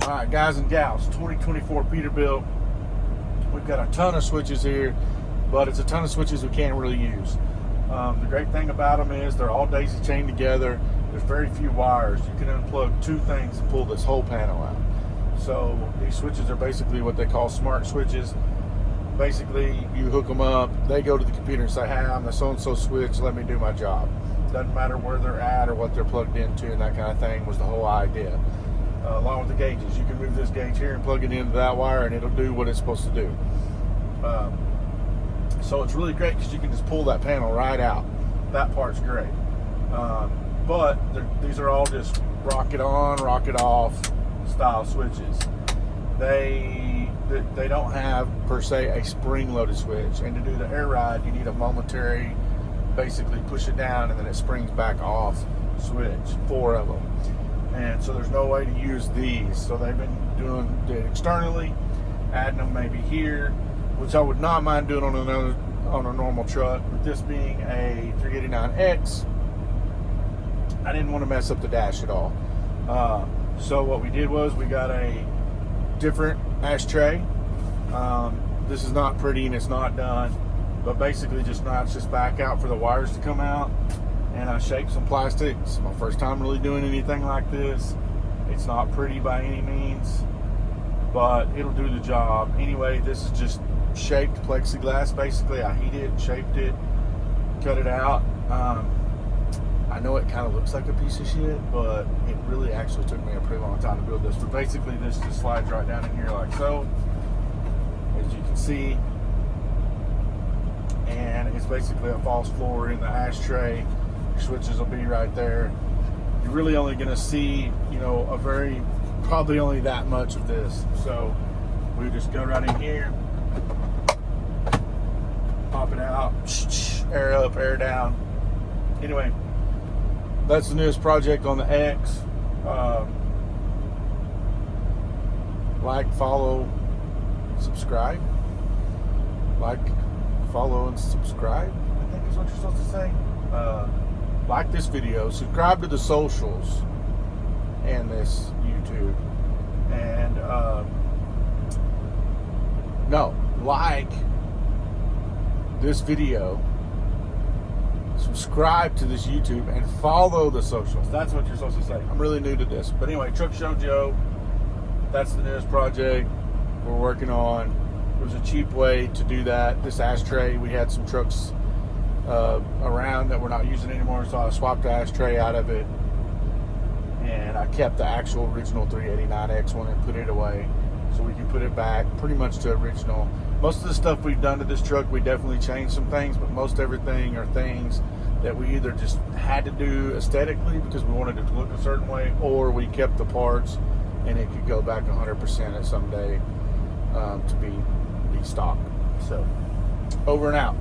Alright guys and gals, 2024 Peterbilt. We've got a ton of switches here, but it's a ton of switches we can't really use. The great thing about them is they're all daisy chained together. There's very few wires. You can unplug two things and pull this whole panel out. So these switches are basically what they call smart switches. Basically, you hook them up, they go to the computer and say, hey, I'm the so-and-so switch, let me do my job. Doesn't matter where they're at or what they're plugged into, and that kind of thing was the whole idea. Along with the gauges, you can move this gauge here and plug it into that wire and it'll do what it's supposed to do. So it's really great because you can just pull that panel right out. That part's great. But these are all just rocket on, rocket off style switches. They don't have per se a spring-loaded switch, and to do the air ride you need a momentary, basically push it down and then it springs back off switch, 4 of them. And so there's no way to use these. So they've been doing it externally, adding them maybe here, which I would not mind doing on a normal truck. With this being a 389X, I didn't want to mess up the dash at all. So what we did was we got a different ashtray. This is not pretty and it's not done, but basically just notched this back out for the wires to come out. And I shaped some plastic. It's my first time really doing anything like this. It's not pretty by any means, but it'll do the job. Anyway, this is just shaped plexiglass. Basically, I heated it, shaped it, cut it out. I know it kind of looks like a piece of shit, but it really actually took me a pretty long time to build this. But basically, this just slides right down in here like so, as you can see. And it's basically a false floor in the ashtray. Switches will be right there. You're really only going to see, probably only that much of this. So we just go right in here, pop it out, air up, air down. Anyway, that's the newest project on the X. Like, follow, subscribe. Like, follow, and subscribe, I think is what you're supposed to say. Like this video, subscribe to the socials and this YouTube, and like this video, subscribe to this YouTube, and follow the socials. That's what you're supposed to say. I'm really new to this, but anyway, Truck Show Joe, that's the newest project we're working on. It was a cheap way to do that. This ashtray, we had some trucks around that we're not using anymore, so I swapped the ashtray out of it, and I kept the actual original 389X one and put it away so we can put it back pretty much to original. Most of the stuff we've done to this truck, we definitely changed some things, but most everything are things that we either just had to do aesthetically because we wanted it to look a certain way, or we kept the parts and it could go back 100% at some day to be stock. So over and out.